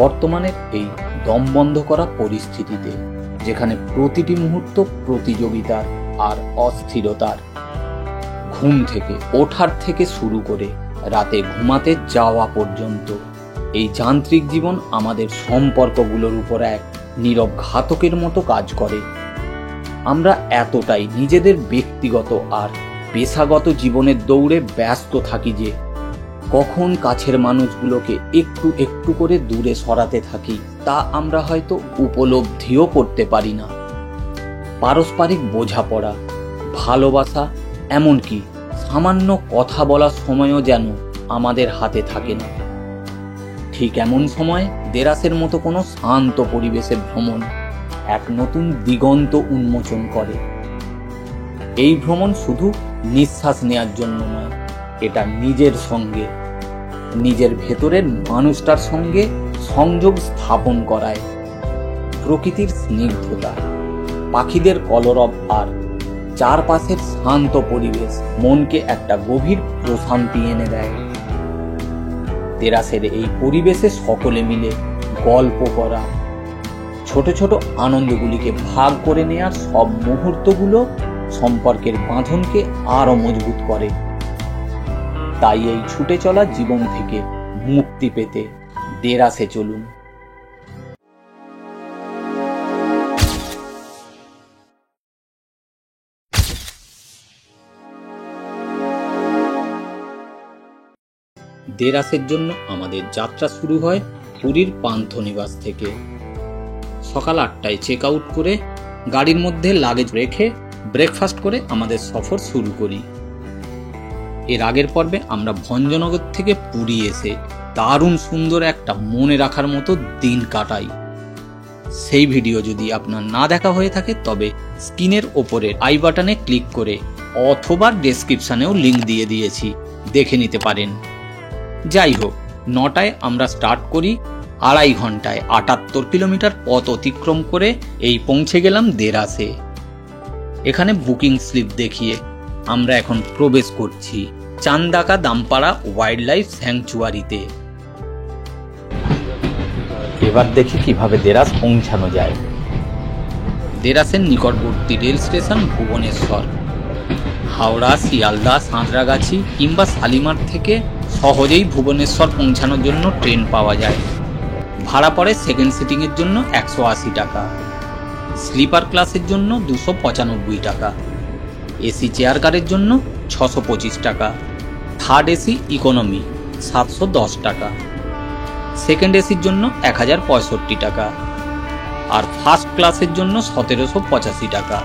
বর্তমানের এই দম বন্ধ করা পরিস্থিতিতে, যেখানে প্রতিটি মুহূর্ত প্রতিযোগিতার আর অস্থিরতার, ঘুম থেকে ওঠার থেকে শুরু করে রাতে ঘুমাতে যাওয়া পর্যন্ত, এই যান্ত্রিক জীবন আমাদের সম্পর্কগুলোর উপর এক নীরব ঘাতকের মতো কাজ করে। আমরা এতটাই নিজেদের ব্যক্তিগত আর পেশাগত জীবনের দৌড়ে ব্যস্ত থাকি যে কখন কাছের মানুষগুলোকে একটু একটু করে দূরে সরাতে থাকি তা আমরা হয়তো উপলব্ধিও করতে পারি না। পারস্পরিক বোঝাপড়া, ভালোবাসা, এমনকি সামান্য কথা বলার সময়ও যেন আমাদের হাতে থাকে না। ঠিক এমন সময় দেরাসের মতো কোনো শান্ত পরিবেশে ভ্রমণ এক নতুন দিগন্ত উন্মোচন করে। এই ভ্রমণ শুধু নিঃশ্বাস নেওয়ার জন্য নয়, এটা নিজের সঙ্গে, নিজের ভেতরের মানুষটার সঙ্গে সংযোগ স্থাপন করায়। প্রকৃতির স্নিগ্ধতা, পাখিদের কলরব আর চারপাশের শান্ত পরিবেশ মনকে একটা গভীর প্রশান্তি এনে দেয়। দেরাসের এই পরিবেশে সকলে মিলে গল্প করা, ছোট ছোট আনন্দগুলিকে ভাগ করে নেওয়ার সব মুহূর্তগুলো সম্পর্কের বাঁধনকে আরো মজবুত করে। তাই এই ছুটে চলা জীবন থেকে মুক্তি পেতে দেরাসে চলুন। দেরাসের জন্য আমাদের যাত্রা শুরু হয় পুরীর পান্থনিবাস থেকে। সকাল 8টায় চেক আউট করে গাড়ির মধ্যে লাগেজ রেখে ব্রেকফাস্ট করে আমাদের সফর শুরু করি। এর আগের পর্বে আমরা ভঞ্জনগর থেকে পুরী এসে দারুণ সুন্দর একটা মনে রাখার মতো দিন কাটাই। সেই ভিডিও যদি আপনার না দেখা হয়ে থাকে তবে স্ক্রিনের ওপরের আই বাটনে ক্লিক করে অথবা ডেসক্রিপশনেও লিংক দিয়ে দিয়েছি, দেখে নিতে পারেন। যাই হোক, 9টায় আমরা স্টার্ট করি। 2.5 ঘন্টায় 78 কিলোমিটার পথ অতিক্রম করে এই পৌঁছে গেলাম দেরাসে। এখানে বুকিং স্লিপ দেখিয়ে আমরা এখন প্রবেশ করছি চান্দাকা দামপাড়া ওয়াইল্ড লাইফ স্যাংচুয়ারিতে। এবার দেখি কিভাবে দেরাস পৌঁছানো যায়। দেরাসের নিকটবর্তী রেল স্টেশন ভুবনেশ্বর। হাওড়া, শিয়ালদা, সাঁতরাগাছি কিংবা শালিমার থেকে সহজেই ভুবনেশ্বর পৌঁছানোর জন্য ট্রেন পাওয়া যায়। ভাড়া পড়ে সেকেন্ড সিটিংয়ের জন্য 180 টাকা, স্লিপার ক্লাসের জন্য 295 টাকা, এসি চেয়ার কারের জন্য 625 টাকা, থার্ড এসি ইকোনমি 710 টাকা, সেকেন্ড এসির জন্য 1065 টাকা আর ফার্স্ট ক্লাসের জন্য 1785 টাকা।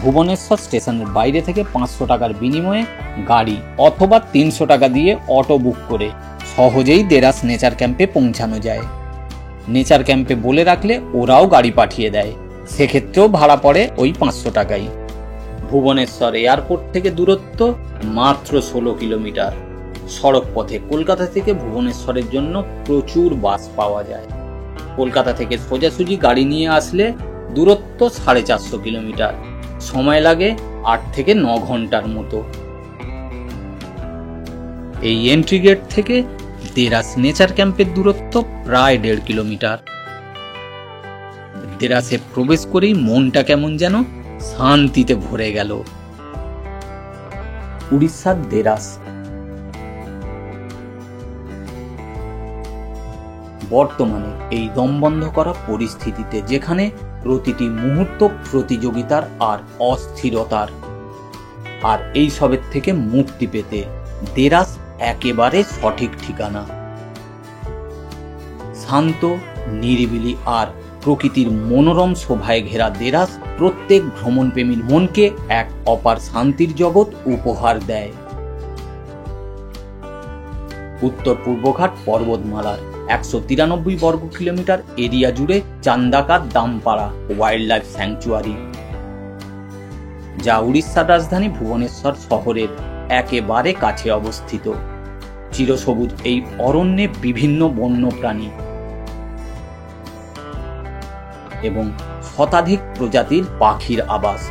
ভুবনেশ্বর স্টেশনের বাইরে থেকে 500 টাকার বিনিময়ে গাড়ি অথবা 300 টাকা দিয়ে অটো বুক করে সহজেই দেরাস নেচার ক্যাম্পে পৌঁছানো যায়। নেচার ক্যাম্পে বলে রাখলে ওরাও গাড়ি পাঠিয়ে দেয়, সেক্ষেত্রেও ভাড়া পড়ে ওই 500 টাকাই। ভুবনেশ্বর এয়ারপোর্ট থেকে দূরত্ব মাত্র 16 কিলোমিটার। সড়ক পথে কলকাতা থেকে ভুবনেশ্বরের জন্য প্রচুর বাস পাওয়া যায়। কলকাতা থেকে সোজাসুজি গাড়ি নিয়ে আসলে দূরত্ব 450 কিলোমিটার, সময় লাগে 8 থেকে 9 ঘন্টার মতো। এই এন্ট্রি গেট থেকে দেরাস নেচার ক্যাম্পের দূরত্ব প্রায় 1.5 কিলোমিটার। দেরাসে প্রবেশ করেই মনটা কেমন যেন শান্তিতে ভরে গেল। উড়িষ্যার দেরাস। বর্তমানে এই দমবন্ধ করা পরিস্থিতিতে, যেখানে প্রতিটি মুহূর্ত প্রতিযোগিতার আর অস্থিরতার, আর এই সবের থেকে মুক্তি পেতে দেরাস একেবারে সঠিক ঠিকানা। শান্ত, নিরিবিলি আর প্রকৃতির মনোরম শোভায় ঘেরা দেরাস প্রত্যেক ভ্রমণপ্রেমীর মনকে এক অপার শান্তির জগৎ উপহার দেয়। উত্তর পূর্বঘাট পর্বতমালার 193 বর্গ কিলোমিটার এরিয়া জুড়ে চান্দাকা দামপাড়া ওয়াইল্ড লাইফ স্যাংচুয়ারি, যা উড়িষ্যার রাজধানী ভুবনেশ্বর শহরের একেবারে কাছে অবস্থিত। চিরসবুজ এই অরণ্যে বিভিন্ন বন্য প্রাণী এবং শতাধিক প্রজাতির পাখির আবাস।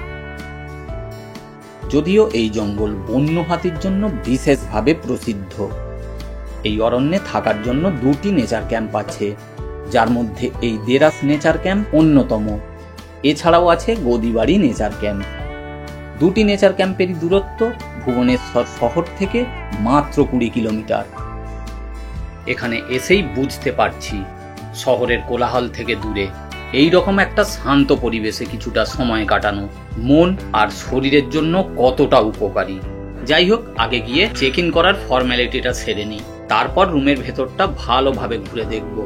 যদিও এই জঙ্গল বন্য হাতির জন্য বিশেষভাবে প্রসিদ্ধ। এই অরণ্যে থাকার জন্য 2টি নেচার ক্যাম্প আছে, যার মধ্যে এই দেরাস নেচার ক্যাম্প অন্যতম। এছাড়াও আছে গদিবাড়ি নেচার ক্যাম্প। 2টি নেচার ক্যাম্পেরই দূরত্ব ভুবনেশ্বর শহর থেকে মাত্র 20 কিলোমিটার। এখানে এসেই বুঝতে পারছি শহরের কোলাহল থেকে দূরে এই রকম একটা শান্ত পরিবেশে কিছুটা সময় কাটানো মন আর শরীরের জন্য কতটা উপকারী। যাই হোক, আগে গিয়ে চেক ইন করার ফর্মালিটিটা সেরে নিই, তারপর রুমের ভেতরটা ভালোভাবে ঘুরে দেখব।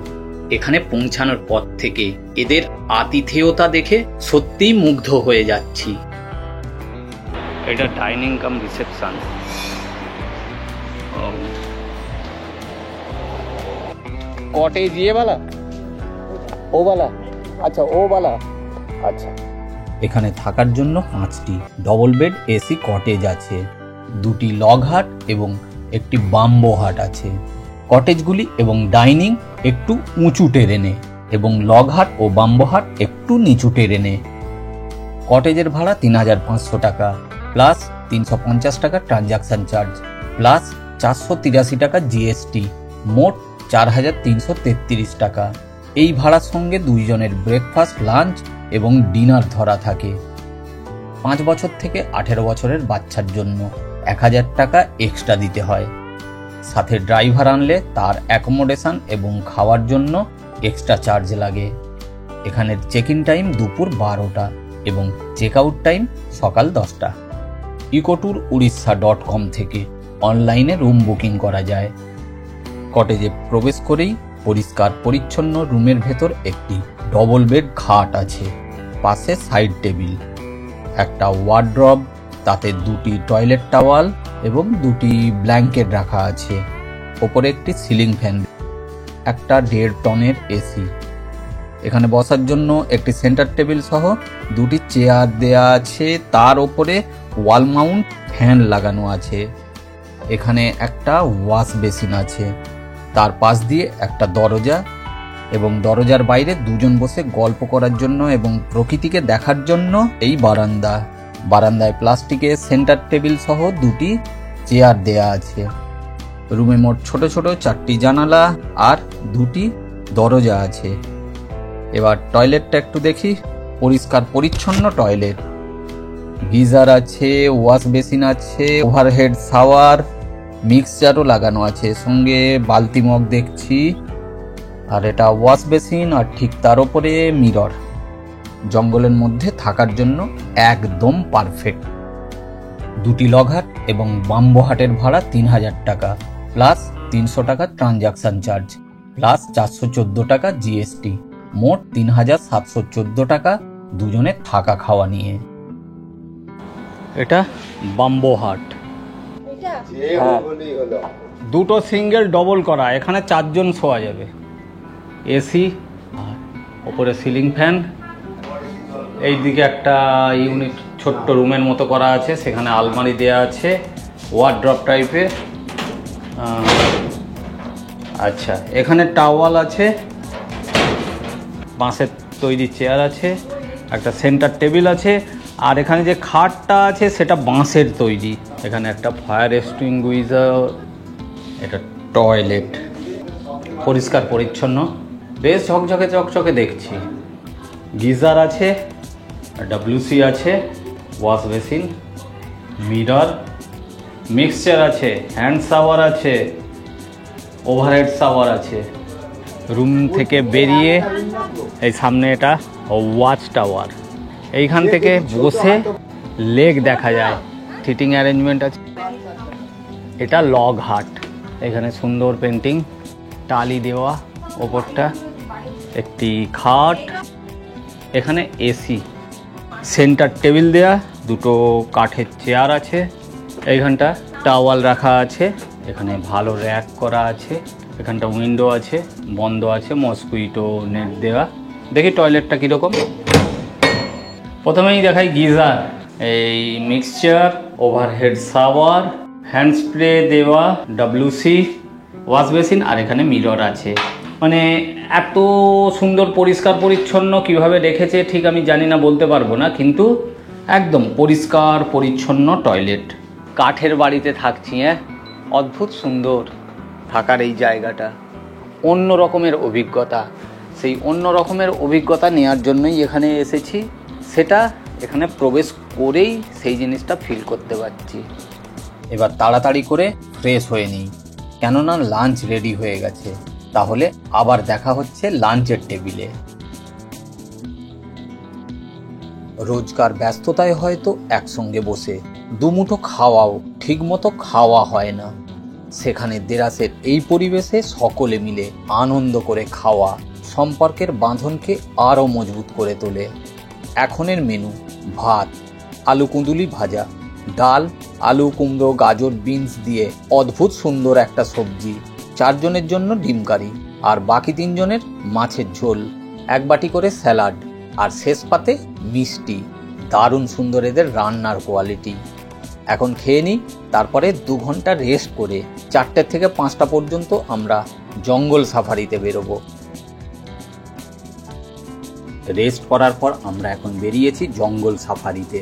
এখানে পৌঁছানোর পর থেকে এদের আতিথেয়তা দেখে সত্যিই মুগ্ধ হয়ে যাচ্ছি। এটা ডাইনিং কাম রিসেপশন। कॉटेज ये वाला, ও वाला, আচ্ছা ও वाला, আচ্ছা। এখানে থাকার জন্য 5টি ডবল বেড এসি কটেজ আছে, 2টি লগ হাট এবং একটি বাম্বো হাট আছে। কটেজগুলি এবং ডাইনিং একটু উঁচু টেরেনে এবং লগ হাট ও বাম্বো হাট একটু নিচু টেরেনে। কটেজের ভাড়া 3500 টাকা প্লাস 350 টাকা ট্রানজাকশন চার্জ প্লাস 483 টাকা জিএসটি, মোট 4333 টাকা। এই ভাড়ার সঙ্গে 2 জনের ব্রেকফাস্ট, লাঞ্চ এবং ডিনার ধরা থাকে। 5 বছর থেকে 18 বছরের বাচ্চার জন্য 1000 টাকা এক্সট্রা দিতে হয়। সাথে ড্রাইভার আনলে তার অ্যাকোমোডেশন এবং খাওয়ার জন্য এক্সট্রা চার্জ লাগে। এখানের চেক ইন টাইম দুপুর 12টা এবং চেক আউট টাইম সকাল 10টা। ecotour.orissa.com থেকে অনলাইনে রুম বুকিং করা যায়। কটেজে প্রবেশ করেই পরিষ্কার পরিচ্ছন্ন রুমের ভেতর একটি ডবল বেড খাট আছে, পাশে সাইড টেবিল, একটা ওয়ার্ড্রব, তাতে 2টি টয়লেট টাওয়াল এবং 2টি ব্ল্যাঙ্কেট রাখা আছে। ওপরে একটি সিলিং ফ্যান, একটা 1.5 টনের এসি। এখানে বসার জন্য একটি সেন্টার টেবিল সহ 2টি চেয়ার দেয়া আছে, তার ওপরে ওয়াল মাউন্ট ফ্যান লাগানো আছে। এখানে একটা ওয়াশ বেসিন আছে, তার পাশ দিয়ে একটা দরজা এবং দরজার বাইরে 2 জন বসে গল্প করার জন্য এবং প্রকৃতিকে দেখার জন্য এই বারান্দা। বারান্দায় প্লাস্টিকের সেন্টার টেবিল সহ 2টি চেয়ার দেয়া আছে। রুমে মোট ছোট ছোট 4টি জানালা আর 2টি দরজা আছে। এবার টয়লেটটা একটু দেখি। পরিষ্কার পরিচ্ছন্ন টয়লেট, গিজার আছে, ওয়াশ বেসিন আছে, ওভারহেড শাওয়ার, মিক্সচারও লাগানো আছে, সঙ্গে বালতি মগ দেখছি। আর এটা ওয়াশ বেসিন আর ঠিক তার উপরে মিরর। জঙ্গলের মধ্যে থাকার জন্য একদম পারফেক্ট। 2টি লগ হাট এবং বাম্বো হাটের ভাড়া 3000 টাকা প্লাস 300 টাকা ট্রানজাকশন চার্জ প্লাস 414 টাকা জিএসটি, মোট 3714 টাকা দুজনের থাকা খাওয়া নিয়ে। এটা বাম্বো হাট। হ্যাঁ, 2টো সিঙ্গেল ডবল করা, এখানে 4 জন শোয়া যাবে। এসি, ওপরে সিলিং ফ্যান, এই দিকে একটা ইউনিট ছোট্ট রুমের মতো করা আছে, সেখানে আলমারি দেয়া আছে ওয়ার্ড্রপ টাইপের। আচ্ছা, এখানে টাওয়াল আছে, বাঁশের তৈরি চেয়ার আছে, একটা সেন্টার টেবিল আছে, আর এখানে যে খাটটা আছে সেটা বাঁশের তৈরি। এখানে একটা ফায়ার এক্সটিংগুইজার, এটা টয়লেট, পরিষ্কার পরিচ্ছন্ন, বেশ ঝকঝকে চকচকে দেখছি। গিজার আছে, ডব্লিউসি আছে, ওয়াশ বেসিন, মিরর, মিক্সচার আছে, হ্যান্ড শাওয়ার আছে, ওভারহেড শাওয়ার আছে। রুম থেকে বেরিয়ে এই সামনে এটা ওয়াচ টাওয়ার, এইখান থেকে বসে লেক দেখা যায়, সিটিং অ্যারেঞ্জমেন্ট আছে। এটা লগ হাট, এখানে সুন্দর পেন্টিং, টালি দেওয়া, ওপরটা একটি খাট, এখানে এসি, সেন্টার টেবিল দেয়া, 2টো কাঠের চেয়ার আছে, এইখানটা টাওয়াল রাখা আছে, এখানে ভালো র্যাক করা আছে, এখানটা উইন্ডো আছে, বন্ধ আছে, মসকুইটো নেট দেওয়া। দেখি টয়লেটটা কীরকম। প্রথমেই দেখাই গিজার, এই mixture, overhead shower, hand spray দেওয়া, ডব্লিউসি, ওয়াশ বেসিন, আর এখানে মিরর আছে। মানে এত সুন্দর পরিষ্কার পরিচ্ছন্ন কিভাবে রেখেছে ঠিক আমি জানি না, বলতে পারবো না, কিন্তু একদম পরিষ্কার পরিচ্ছন্ন টয়লেট। কাঠের বাড়িতে থাকছি, অদ্ভুত সুন্দর। থাকার এই জায়গাটা, অন্য রকমের অভিজ্ঞতা। সেই অন্য রকমের অভিজ্ঞতা নেওয়ার জন্যই এখানে এসেছি, সেটা এখানে প্রবেশ করেই সেই জিনিসটা ফিল করতে পারছি। এবার তাড়াতাড়ি করে ফ্রেশ হয়ে নিই, কেননা লাঞ্চ রেডি হয়ে গেছে। তাহলে আবার দেখা হচ্ছে লাঞ্চের টেবিলে। রোজকার ব্যস্ততায় হয়তো একসঙ্গে বসে দুমুঠো খাওয়াও ঠিকমতো খাওয়া হয় না, সেখানে দেরাসের এই পরিবেশে সকলে মিলে আনন্দ করে খাওয়া সম্পর্কের বাঁধনকে আরও মজবুত করে তোলে। এখনের মেনু: ভাত, আলু কুঁদুলি ভাজা, ডাল, আলু কুমড়ো গাজর বিনস দিয়ে অদ্ভুত সুন্দর একটা সবজি, 4 জনের জন্য ডিম কারি, আর বাকি 3 জনের মাছের ঝোল, 1 বাটি করে স্যালাড, আর শেষ পাতে মিষ্টি। দারুণ সুন্দর এদের রান্নার কোয়ালিটি। এখন খেয়ে নিই, তারপরে 2 ঘন্টা রেস্ট করে 4টে থেকে 5টা পর্যন্ত আমরা জঙ্গল সাফারিতে বেরোবো। রেস্ট করার পর আমরা এখন বেরিয়েছি জঙ্গল সাফারিতে।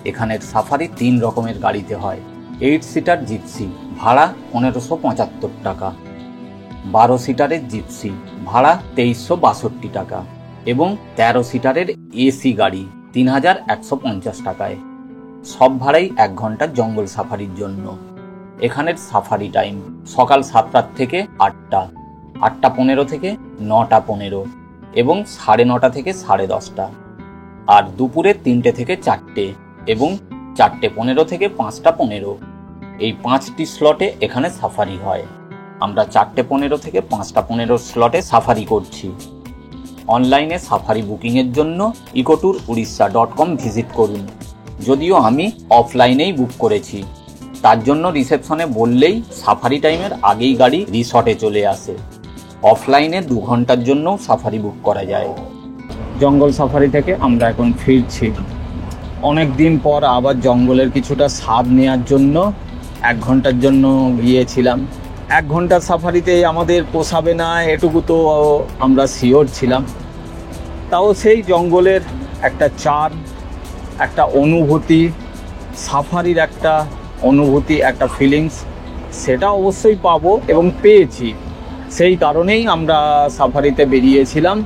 এখানের সাফারি 3 রকমের গাড়িতে হয়। 8 সিটার জিপসি ভাড়া 1575 টাকা, 12 সিটারের জিপসি ভাড়া 2362 টাকা এবং 13 সিটারের এসি গাড়ি 3150 টাকায়। সব ভাড়াই 1 ঘন্টার জঙ্গল সাফারির জন্য। এখানের সাফারি টাইম সকাল 7টা থেকে 8টা, 8টা 15 থেকে 9টা 15 এবং 9:30 থেকে 10:30, আর দুপুরে 3টে থেকে 4টে এবং 4টে 15 থেকে 5টা 15। এই 5টি স্লটে এখানে সাফারি হয়। আমরা 4টে 15 থেকে 5টা 15 স্লটে সাফারি করছি। অনলাইনে সাফারি বুকিংয়ের জন্য ecotoururissa.com ভিজিট করুন। যদিও আমি অফলাইনেই বুক করেছি, তার জন্য রিসেপশনে বললেই সাফারি টাইমের আগেই গাড়ি রিসর্টে চলে আসে। অফলাইনে 2 ঘন্টার জন্যও সাফারি বুক করা যায়। জঙ্গল সাফারি থেকে আমরা এখন ফিরছি। অনেক দিন পর আবার জঙ্গলের কিছুটা স্বাদ নেওয়ার জন্য 1 ঘন্টার জন্য গিয়েছিলাম। 1 ঘন্টার সাফারিতে আমাদের পোষাবে না এটুকু তো আমরা শিওর ছিলাম। তাও সেই জঙ্গলের একটা চার, একটা অনুভূতি, সাফারির একটা অনুভূতি, একটা ফিলিংস, সেটা অবশ্যই পাবো এবং পেয়েছি। সেই কারণেই আমরা সাফারিতে বেরিয়েছিলাম।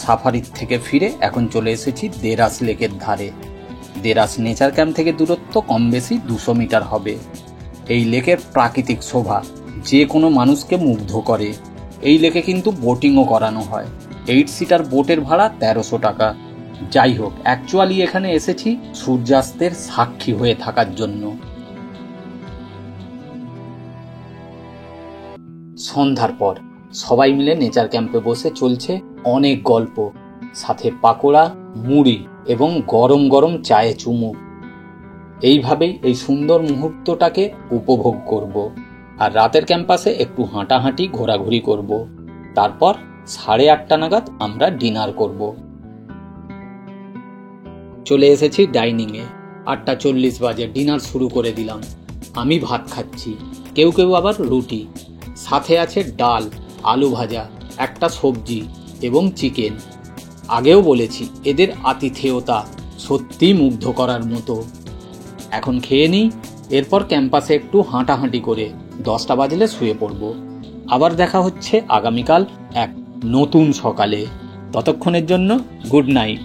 সাফারির থেকে ফিরে এখন চলে এসেছি দেরাস লেকের ধারে। দেরাস নেচার ক্যাম্প থেকে দূরত্ব কম বেশি 200 মিটার হবে। এই লেকের প্রাকৃতিক শোভা যে কোনো মানুষকে মুগ্ধ করে। এই লেকে কিন্তু বোটিংও করানো হয়। 8 সিটার বোটের ভাড়া 1300 টাকা। যাই হোক, অ্যাকচুয়ালি এখানে এসেছি সূর্যাস্তের সাক্ষী হয়ে থাকার জন্য। সন্ধ্যার পর সবাই মিলে নেচার ক্যাম্পে বসে চলছে অনেক গল্প, সাথে পাকোড়া, মুড়ি এবং গরম গরম চায়ে চুমুক। এইভাবেই এই সুন্দর মুহূর্তটাকে উপভোগ করব। আর রাতের ক্যাম্পাসে একটু হাঁটাহাঁটি ঘোরাঘুরি করব। তারপর 8:30 নাগাদ আমরা ডিনার করব। চলে এসেছি ডাইনিংয়ে। 8:40 বাজে ডিনার শুরু করে দিলাম। আমি ভাত খাচ্ছি, কেউ কেউ আবার রুটি, সাথে আছে ডাল, আলু ভাজা, একটা সবজি এবং চিকেন। আগেও বলেছি এদের আতিথেয়তা সত্যি মুগ্ধ করার মতো। এখন খেয়ে নিই, এরপর ক্যাম্পাসে একটু হাঁটাহাঁটি করে 10টা বাজলে শুয়ে পড়ব। আবার দেখা হচ্ছে আগামীকাল এক নতুন সকালে। ততক্ষণের জন্য গুড নাইট।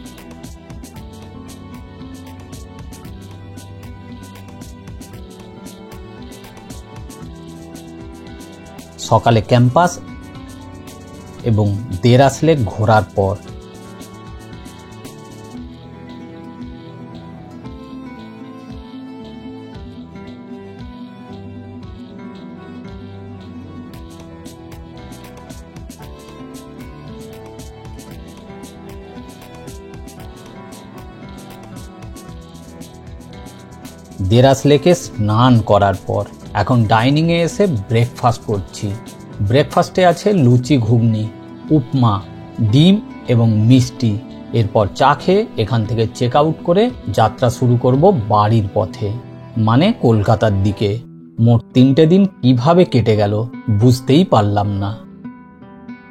সকালে ক্যাম্পাস এবং দেরাস লেক ঘোরার পর দেরাস লেকে স্নান করার পর এখন ডাইনিংয়ে এসে ব্রেকফাস্ট করছি। ব্রেকফাস্টে আছে লুচি, ঘুগনি, উপমা, ডিম এবং মিষ্টি। এরপর চা খেয়ে এখান থেকে চেক আউট করে যাত্রা শুরু করব বাড়ির পথে, মানে কলকাতার দিকে। মোট 3টে দিন কিভাবে কেটে গেল বুঝতেই পারলাম না।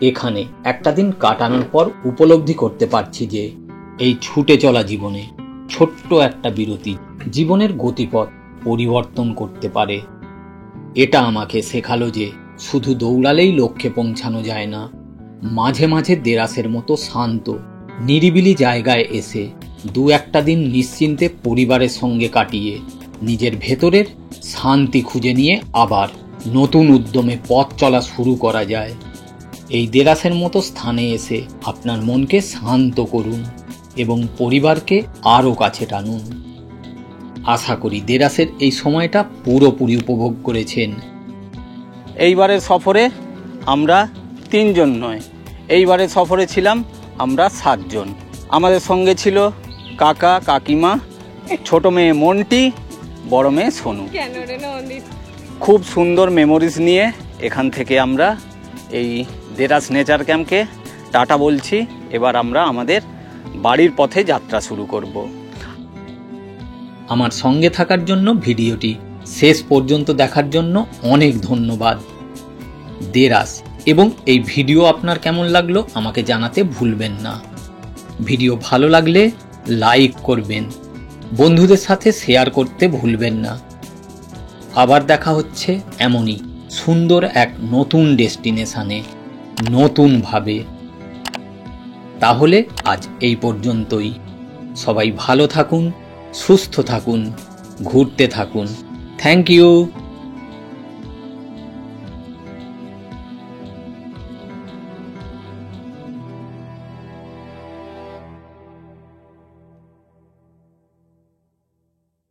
এখানে একটা দিন কাটানোর পর উপলব্ধি করতে পারছি যে এই ছুটে চলা জীবনে ছোট্ট একটা বিরতি জীবনের গতিপথ পরিবর্তন করতে পারে। এটা আমাকে শেখালো যে শুধু দৌড়ালেই লক্ষ্যে পৌঁছানো যায় না, মাঝে মাঝে দেরাসের মতো শান্ত নিরিবিলি জায়গায় এসে দু একটা দিন নিশ্চিন্তে পরিবারের সঙ্গে কাটিয়ে নিজের ভেতরের শান্তি খুঁজে নিয়ে আবার নতুন উদ্যমে পথ চলা শুরু করা যায়। এই দেরাসের মতো স্থানে এসে আপনার মনকে শান্ত করুন এবং পরিবারকে আরও কাছে টানুন। আশা করি দেরাসের এই সময়টা পুরোপুরি উপভোগ করেছেন। এইবারের সফরে আমরা 3 জন নয়, এইবারের সফরে ছিলাম আমরা 7 জন। আমাদের সঙ্গে ছিল কাকা, কাকিমা, ছোট মেয়ে মন্টি, বড় মেয়ে সোনু। খুব সুন্দর মেমোরিজ নিয়ে এখান থেকে আমরা এই দেরাস নেচার ক্যাম্পকে টাটা বলছি। এবার আমরা আমাদের বাড়ির পথে যাত্রা শুরু করব। আমার সঙ্গে থাকার জন্য, ভিডিওটি শেষ পর্যন্ত দেখার জন্য অনেক ধন্যবাদ। দেরাস এবং এই ভিডিও আপনার কেমন লাগলো আমাকে জানাতে ভুলবেন না। ভিডিও ভালো লাগলে লাইক করবেন, বন্ধুদের সাথে শেয়ার করতে ভুলবেন না। আবার দেখা হচ্ছে এমনই সুন্দর এক নতুন ডেস্টিনেশনে, নতুনভাবে। তাহলে আজ এই পর্যন্তই। সবাই ভালো থাকুন, সুস্থ থাকুন, ঘুরতে থাকুন। Thank you.